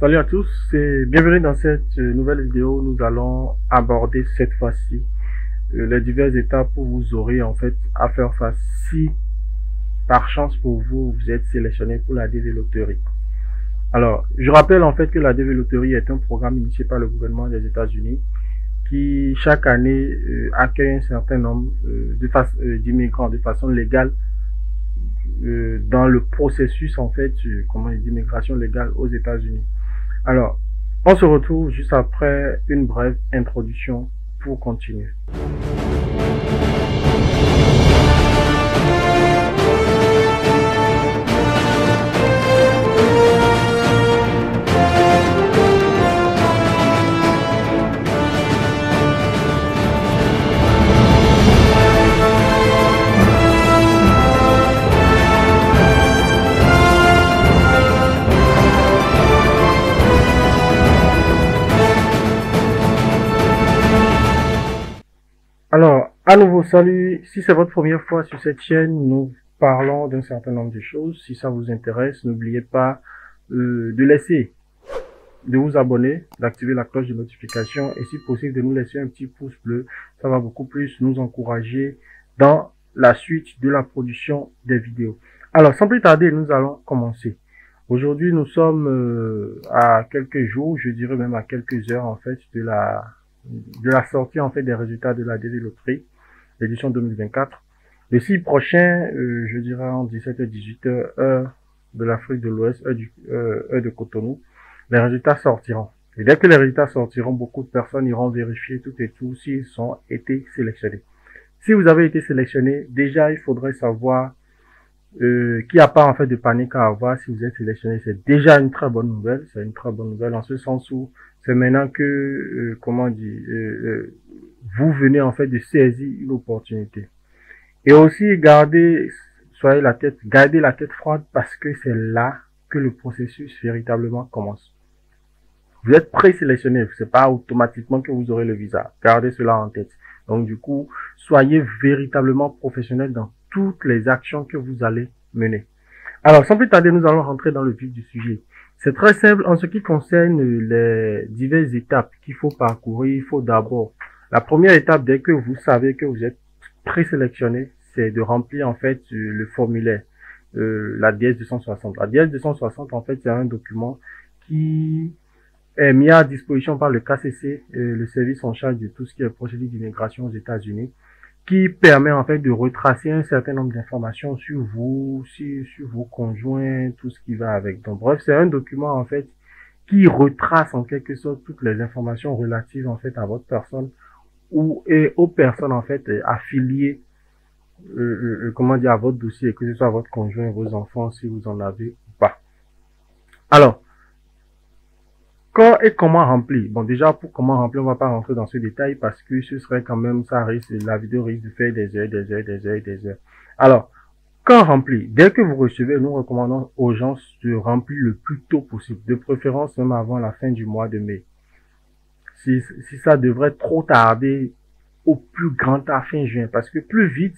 Salut à tous et bienvenue dans cette nouvelle vidéo. Nous allons aborder cette fois-ci les diverses étapes où vous aurez en fait à faire face si par chance pour vous, vous êtes sélectionné pour la DV Lottery. Alors, je rappelle en fait que la DV Lottery est un programme initié par le gouvernement des États-Unis qui chaque année accueille un certain nombre d'immigrants de façon légale dans le processus en fait d'immigration légale aux États-Unis. Alors, on se retrouve juste après une brève introduction pour continuer. Alors, à nouveau, salut. Si c'est votre première fois sur cette chaîne, nous parlons d'un certain nombre de choses. Si ça vous intéresse, n'oubliez pas de vous abonner, d'activer la cloche de notification et si possible de nous laisser un petit pouce bleu. Ça va beaucoup plus nous encourager dans la suite de la production des vidéos. Alors, sans plus tarder, nous allons commencer. Aujourd'hui, nous sommes à quelques jours, je dirais même à quelques heures en fait de la sortie en fait des résultats de la DV Lottery, l'édition 2024. Le 6 prochain, je dirais en 17h-18h, heure de l'Afrique de l'Ouest, heure de Cotonou, les résultats sortiront. Et dès que les résultats sortiront, beaucoup de personnes iront vérifier tout et tout s'ils ont été sélectionnés. Si vous avez été sélectionné, déjà il faudrait savoir qu'il n'y a pas en fait de panique à avoir si vous êtes sélectionné. C'est déjà une très bonne nouvelle. C'est une très bonne nouvelle en ce sens où c'est maintenant que, vous venez en fait de saisir une opportunité. Et aussi gardez la tête froide parce que c'est là que le processus véritablement commence. Vous êtes présélectionné, c'est pas automatiquement que vous aurez le visa. Gardez cela en tête. Donc du coup, soyez véritablement professionnel dans toutes les actions que vous allez mener. Alors, sans plus tarder, nous allons rentrer dans le vif du sujet. C'est très simple en ce qui concerne les diverses étapes qu'il faut parcourir. Il faut d'abord, la première étape, dès que vous savez que vous êtes présélectionné, c'est de remplir en fait le formulaire, la DS 260. La DS 260, en fait, c'est un document qui est mis à disposition par le KCC, le service en charge de tout ce qui est procédure d'immigration aux États-Unis, qui permet en fait de retracer un certain nombre d'informations sur vous, sur vos conjoints, tout ce qui va avec. Donc bref, c'est un document en fait qui retrace en quelque sorte toutes les informations relatives en fait à votre personne et aux personnes en fait affiliées à votre dossier, que ce soit votre conjoint, vos enfants, si vous en avez ou pas. Alors, quand et comment remplir? Bon, déjà, pour comment remplir, on va pas rentrer dans ce détail parce que ce serait quand même, la vidéo risque de faire des heures. Alors, quand remplir? Dès que vous recevez, nous recommandons aux gens de remplir le plus tôt possible, de préférence même avant la fin du mois de mai. Si ça devrait trop tarder, au plus grand tard fin juin, parce que plus vite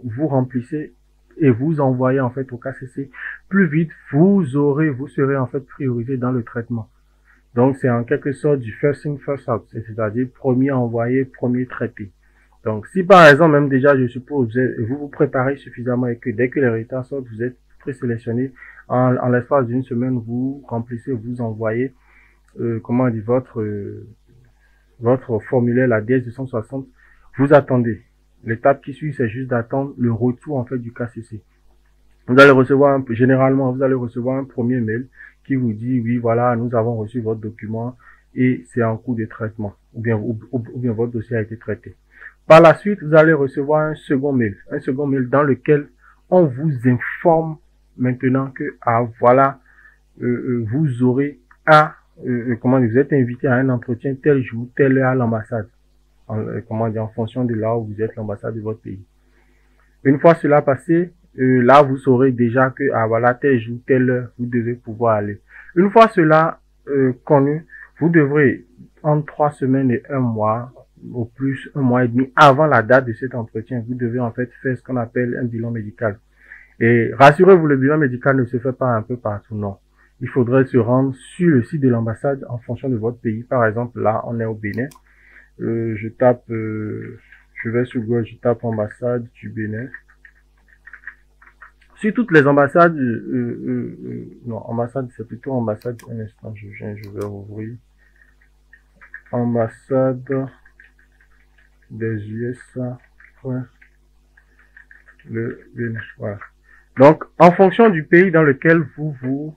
vous remplissez et vous envoyez en fait au KCC, plus vite vous serez en fait priorisé dans le traitement. Donc, c'est en quelque sorte du first in, first out, c'est-à-dire premier envoyé, premier traité. Donc, si par exemple, même déjà, je suppose, vous vous préparez suffisamment et que dès que les résultats sortent, vous êtes présélectionné, en l'espace d'une semaine, vous remplissez, vous envoyez, votre formulaire, la DS 260, vous attendez. L'étape qui suit, c'est juste d'attendre le retour, en fait, du KCC. Vous allez recevoir généralement, vous allez recevoir un premier mail qui vous dit, oui, voilà, nous avons reçu votre document et c'est en cours de traitement, ou bien votre dossier a été traité. Par la suite, vous allez recevoir un second mail dans lequel on vous informe maintenant que, vous aurez vous êtes invité à un entretien tel jour, telle heure à l'ambassade, en fonction de là où vous êtes, l'ambassade de votre pays. Une fois cela passé, là, vous saurez déjà que, tel jour, telle heure, vous devez pouvoir aller. Une fois cela connu, vous devrez, entre 3 semaines et 1 mois, au plus 1 mois et demi, avant la date de cet entretien, vous devez en fait faire ce qu'on appelle un bilan médical. Et rassurez-vous, le bilan médical ne se fait pas un peu partout, non. il faudrait se rendre sur le site de l'ambassade en fonction de votre pays. Par exemple, là, on est au Bénin. Je tape, je vais sur Google, je tape ambassade du Bénin. Sur toutes les ambassades, non, ambassade, c'est plutôt ambassade. Un instant, je vais ouvrir. Ambassade des USA. Ouais. Le Bénin, voilà. Donc, en fonction du pays dans lequel vous vous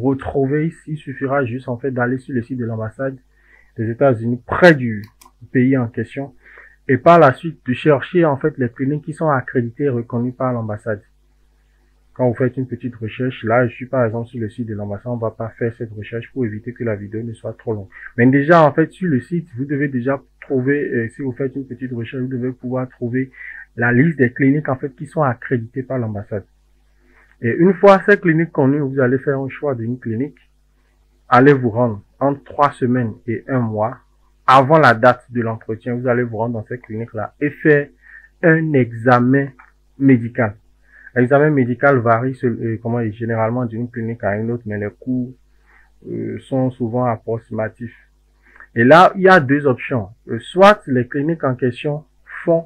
retrouvez, il suffira juste en fait d'aller sur le site de l'ambassade des États-Unis près du pays en question et par la suite de chercher en fait les cliniques qui sont accréditées et reconnues par l'ambassade. Quand vous faites une petite recherche, là je suis par exemple sur le site de l'ambassade, on va pas faire cette recherche pour éviter que la vidéo ne soit trop longue. Mais déjà en fait sur le site, vous devez déjà trouver, si vous faites une petite recherche, vous devez pouvoir trouver la liste des cliniques en fait qui sont accréditées par l'ambassade. Et une fois ces cliniques connues, vous allez faire un choix d'une clinique, allez vous rendre entre 3 semaines et 1 mois avant la date de l'entretien, vous allez vous rendre dans cette clinique-là et faire un examen médical. L'examen médical varie généralement d'une clinique à une autre, mais les coûts sont souvent approximatifs. Et là, il y a deux options. Soit les cliniques en question font,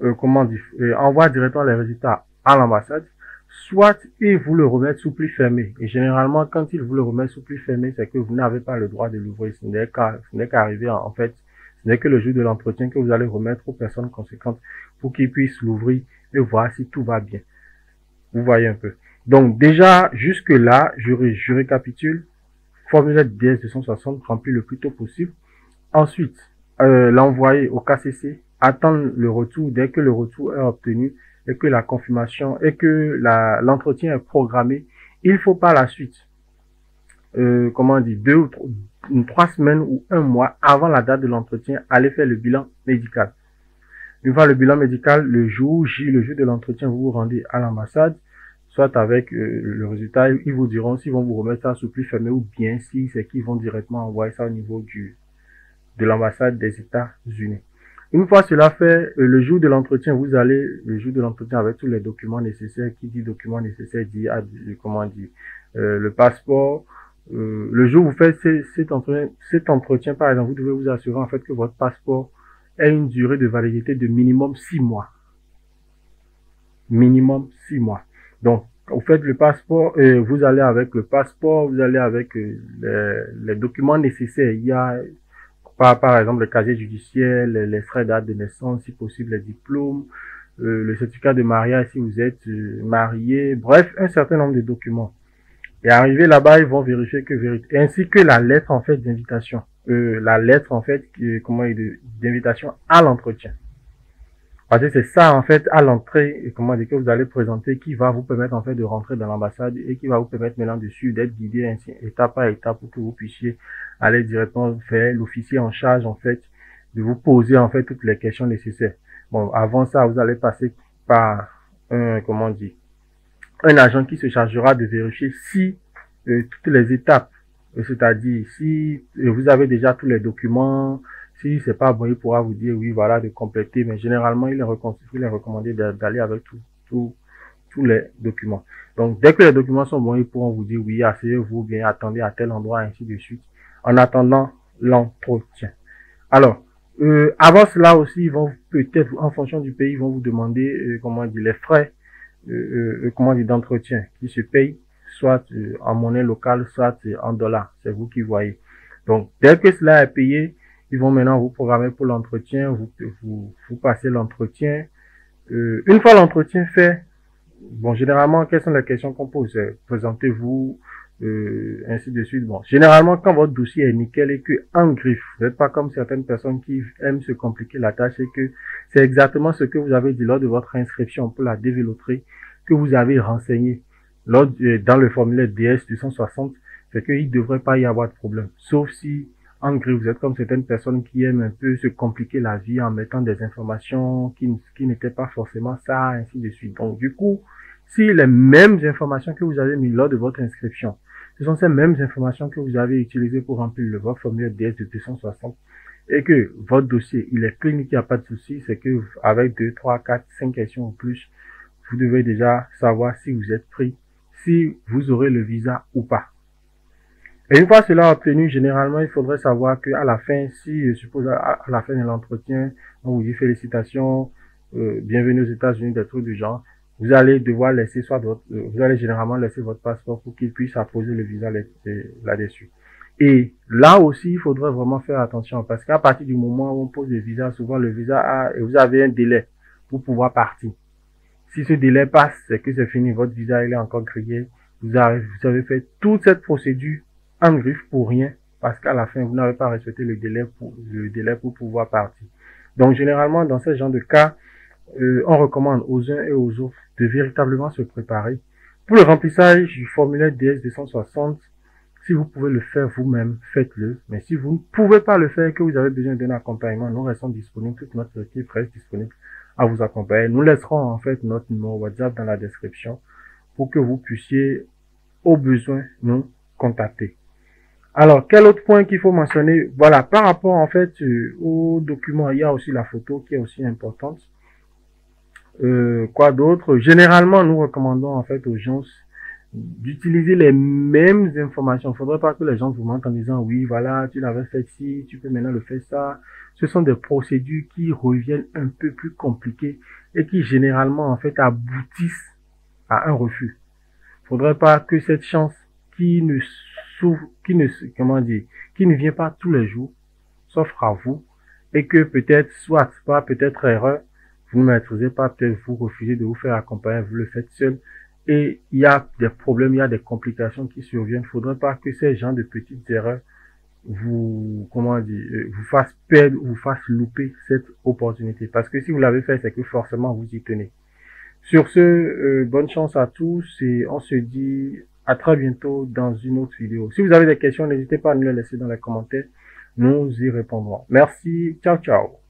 envoient directement les résultats à l'ambassade, soit ils vous le remettent sous pli fermé. Et généralement, quand ils vous le remettent sous pli fermé, c'est que vous n'avez pas le droit de l'ouvrir. Ce n'est qu'arriver en fait, ce n'est que le jour de l'entretien que vous allez remettre aux personnes conséquentes pour qu'ils puissent l'ouvrir et voir si tout va bien. Vous voyez un peu. Donc déjà, jusque là, je récapitule. Formulaire DS 260 rempli le plus tôt possible. Ensuite, l'envoyer au KCC, attendre le retour. Dès que le retour est obtenu et que la confirmation et que l'entretien est programmé, il faut par la suite, 2 ou 3 semaines ou 1 mois avant la date de l'entretien, aller faire le bilan médical. Une fois le bilan médical, le jour de l'entretien, vous vous rendez à l'ambassade, soit avec le résultat, ils vous diront s'ils vont vous remettre ça sous pli fermé ou bien si c'est qu'ils vont directement envoyer ça au niveau de l'ambassade des États-Unis. Une fois cela fait, le jour de l'entretien, vous allez, le jour de l'entretien avec tous les documents nécessaires, qui dit documents nécessaires dit, le passeport. Le jour où vous faites cet entretien, par exemple, vous devez vous assurer en fait que votre passeport ait une durée de validité de minimum 6 mois. Minimum 6 mois. Donc, vous faites le passeport, vous allez avec le passeport, vous allez avec les documents nécessaires. Il y a par exemple le casier judiciaire, les frais date de naissance, si possible les diplômes, le certificat de mariage si vous êtes marié, bref, un certain nombre de documents. Et arrivé là-bas, ils vont vérifier que ainsi que la lettre en fait d'invitation, la lettre en fait d'invitation à l'entretien. Parce que c'est ça en fait à l'entrée, que vous allez présenter, qui va vous permettre en fait de rentrer dans l'ambassade et qui va vous permettre maintenant dessus d'être guidé ainsi étape par étape pour que vous puissiez aller directement faire l'officier en charge en fait de vous poser en fait toutes les questions nécessaires. Bon, avant ça, vous allez passer par un agent qui se chargera de vérifier si toutes les étapes, c'est-à-dire si vous avez déjà tous les documents. Si c'est pas bon, il pourra vous dire oui, voilà, de compléter, mais généralement, il est recommandé d'aller avec tous les documents. Donc, dès que les documents sont bons, ils pourront vous dire oui, asseyez-vous bien, attendez à tel endroit, ainsi de suite, en attendant l'entretien. Alors, avant cela aussi, ils vont peut-être, en fonction du pays, ils vont vous demander, les frais, d'entretien qui se payent, soit en monnaie locale, soit en dollars. C'est vous qui voyez. Donc, dès que cela est payé, ils vont maintenant vous programmer pour l'entretien, vous passez l'entretien. Une fois l'entretien fait, bon, généralement, quelles sont les questions qu'on pose? Présentez-vous, ainsi de suite. Bon, généralement, quand votre dossier est nickel et que en griffe, vous n'êtes pas comme certaines personnes qui aiment se compliquer la tâche et que c'est exactement ce que vous avez dit lors de votre inscription pour la DV-Loterie que vous avez renseigné dans le formulaire DS 260, c'est qu'il ne devrait pas y avoir de problème. Sauf si en gris, vous êtes comme certaines personnes qui aiment un peu se compliquer la vie en mettant des informations qui n'étaient pas forcément ça, ainsi de suite. Donc, du coup, si les mêmes informations que vous avez mis lors de votre inscription, ce sont ces mêmes informations que vous avez utilisées pour remplir votre formulaire DS de 260 et que votre dossier, il est clean, qu'il n'y a pas de souci, c'est que avec 2, 3, 4, 5 questions ou plus, vous devez déjà savoir si vous êtes pris, si vous aurez le visa ou pas. Et une fois cela obtenu, généralement, il faudrait savoir qu'à la fin, si, je suppose, à la fin de l'entretien, on vous dit félicitations, bienvenue aux États-Unis, des trucs du genre, vous allez devoir laisser vous allez généralement laisser votre passeport pour qu'il puisse apposer le visa là-dessus. Et là aussi, il faudrait vraiment faire attention parce qu'à partir du moment où on pose le visa, souvent le visa et vous avez un délai pour pouvoir partir. Si ce délai passe, c'est que c'est fini, votre visa il est encore grillé, vous avez fait toute cette procédure en griffe pour rien parce qu'à la fin, vous n'avez pas respecté le délai pour pouvoir partir. Donc, généralement, dans ce genre de cas, on recommande aux uns et aux autres de véritablement se préparer. Pour le remplissage du formulaire DS 260, si vous pouvez le faire vous-même, faites-le. Mais si vous ne pouvez pas le faire et que vous avez besoin d'un accompagnement, nous restons disponibles, toute notre équipe reste disponible à vous accompagner. Nous laisserons en fait notre numéro WhatsApp dans la description pour que vous puissiez, au besoin, nous contacter. Alors, quel autre point qu'il faut mentionner? Voilà, par rapport en fait au document, il y a aussi la photo qui est aussi importante. Quoi d'autre? Généralement, nous recommandons en fait aux gens d'utiliser les mêmes informations. Il ne faudrait pas que les gens vous mentent en disant oui, voilà, tu l'avais fait ci, tu peux maintenant le faire ça. Ce sont des procédures qui reviennent un peu plus compliquées et qui généralement en fait aboutissent à un refus. Il ne faudrait pas que cette chance qui ne vient pas tous les jours s'offre à vous et que peut-être, soit pas peut-être erreur, vous ne maîtrisez pas, peut-être vous refusez de vous faire accompagner, vous le faites seul et il y a des problèmes, il y a des complications qui surviennent. Il ne faudrait pas que ces gens de petites erreurs vous fassent perdre ou vous fassent louper cette opportunité. Parce que si vous l'avez fait, c'est que forcément vous y tenez. Sur ce, bonne chance à tous et on se dit à très bientôt dans une autre vidéo. Si vous avez des questions, n'hésitez pas à nous les laisser dans les commentaires. Nous y répondrons. Merci. Ciao, ciao.